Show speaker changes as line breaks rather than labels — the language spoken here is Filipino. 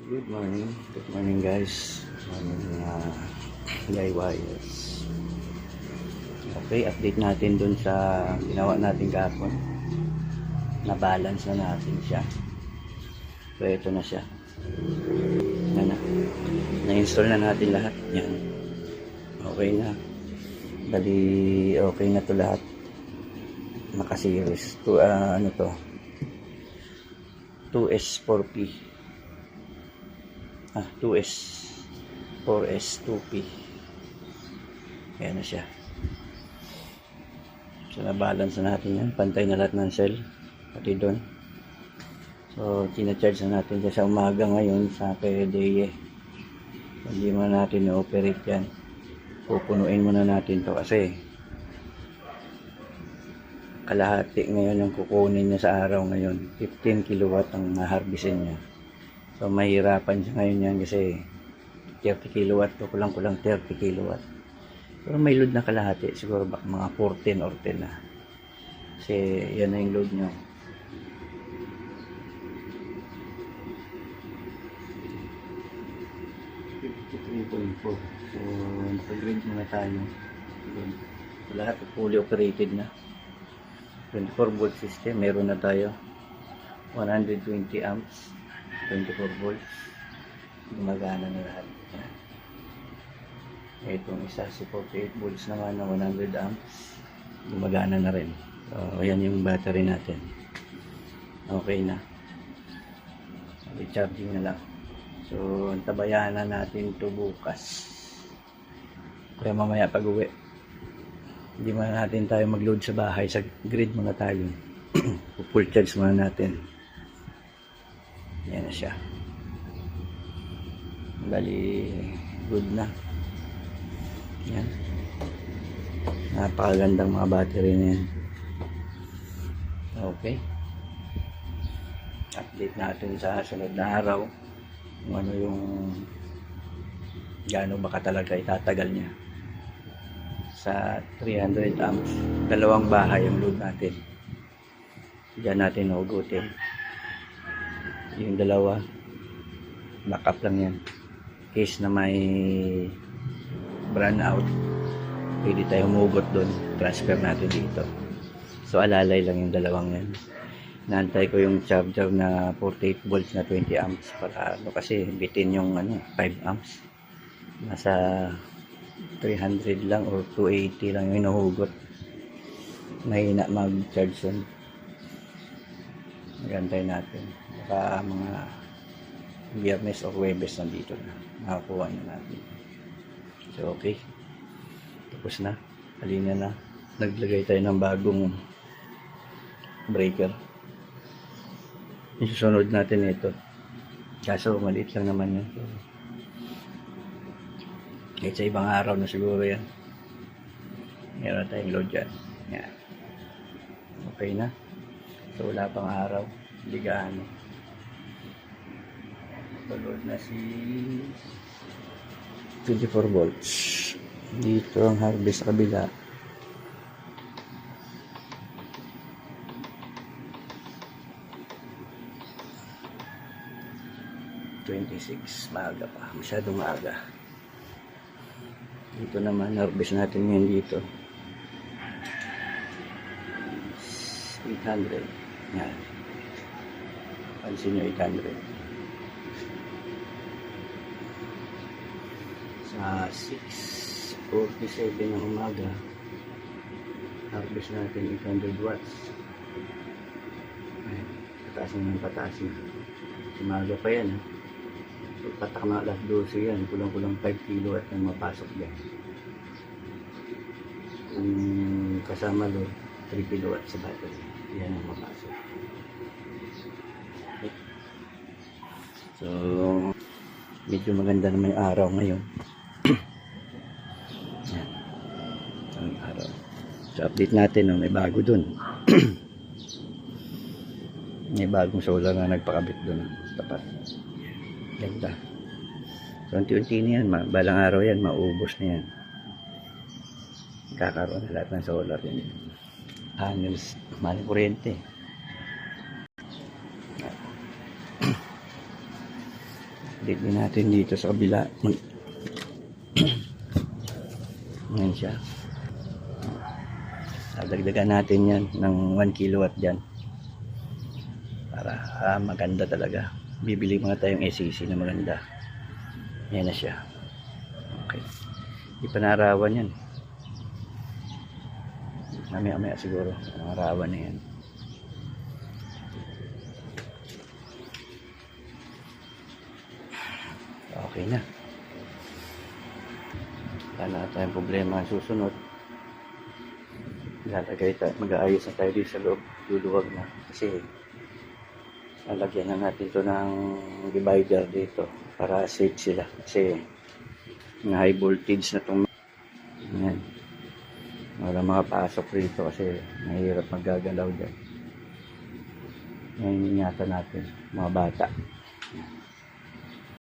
Good morning guys. Morning mga DIYers. Okay, update natin dun sa ginawa natin kahapon. Na-balance na natin siya. So ito na siya. Yan na. Na-install na natin lahat. Yan. Okay na. Bali, okay na to lahat. Naka-series. Ano to? 2S 4P. 2S 4S 2P. Ayan na siya. So na-balance na natin yan. Pantay na lahat ng cell pati doon. So tina-charge na natin siya sa umaga ngayon sa PDE. Hindi mo natin na-operate yan. Pupunuin muna natin to kasi kalahati ngayon yung kukunin niya sa araw ngayon. 15 kilowatt ang harvestin niya. So mahirapan siya ngayon yan kasi 30 kilowatt o kulang-kulang 30 kilowatt. Pero may load na kalahati, siguro baka mga 14 or 10 na. Kasi yan na yung load nyo. So naka-grade muna tayo. So, lahat fully operated na. 24 volt system, meron na tayo. 120 amps. 24 volts, gumagana na lahat. Itong isa, 48 volts naman na 100 amps, gumagana na rin. So, ayan yung battery natin. Okay na. Recharging na lang. So, antabayan na natin ito bukas. Kaya mamaya pag uwi, hindi muna natin tayo mag-load sa bahay. Sa grid muna tayo. Full charge muna natin. Yan na siya. Bali, good na. Yan. Napakagandang mga battery na yan. Okay. Update natin sa sunod na araw kung ano yung gaano baka talaga itatagal niya. Sa 300 amps, dalawang bahay ang load natin. Diyan natin naugutin. Yung dalawa backup lang yan case na may brand out, pwede tayo humugot doon, transfer natin dito. So alalay lang yung dalawang yan. Naantay ko yung charger na 48 volts na 20 amps para kasi bitin yung 5 amps, nasa 300 lang or 280 lang yung nahugot, mahina mag charge yun. Magantay natin baka mga Biyernes o Huwebes nandito na nakakuha na natin. So okay, tapos na, halina na, naglagay tayo ng bagong breaker. Isusunod natin ito kaso maliit lang naman yun. Kahit sa ibang araw na siguro yan meron tayong load dyan. Yan. Okay na. So wala pang araw, hindi gaano. Load na si 24 volts. Dito ang harvest sa kabila. Maaga pa, masyadong maaga. Dito naman harvest natin ngayon dito 800. Yan. Pansin nyo 800. Sa 6:47 ng umaga, harvest natin 800 watts. Ayan. Pataas na ng pataas na. Umaga pa yan. So, patak na alas 12 yan. Kulang-kulang 5 kilowatt na mapasok dyan. Kung kasama doon, 3 kilowatt sa battery. Yan ang mapasok. Okay. So, medyo maganda naman yung araw ngayon. Yan. Ang araw. So, update natin. May bago dun. May bagong solar na nagpakabit dun. Tapat. Ganda. So, unti-unti na yan. Balang araw yan. Maubos na yan. Kakaroon na lahat ng solar yan. Panels. Maling kuryente. Din natin dito sa kabila. Yan siya. Dagdagan natin yan ng 1 kilowatt dyan. Para maganda talaga. Bibili mga tayong SCC na maganda. Yan na siya. Okay. Ipanarawan yan. Mamaya siguro. Panarawan na yan. Okay na. Wala na tayong problema susunod. Lalagay tayo, mag-aayos na tayo dito sa loob. Luluwag na. Kasi lalagyan na natin ito ng divider dito para safe sila. Kasi na high voltage na itong yan. Wala makapasok rito kasi mahirap magagalaw dyan. Ngayon ingatan natin mga bata.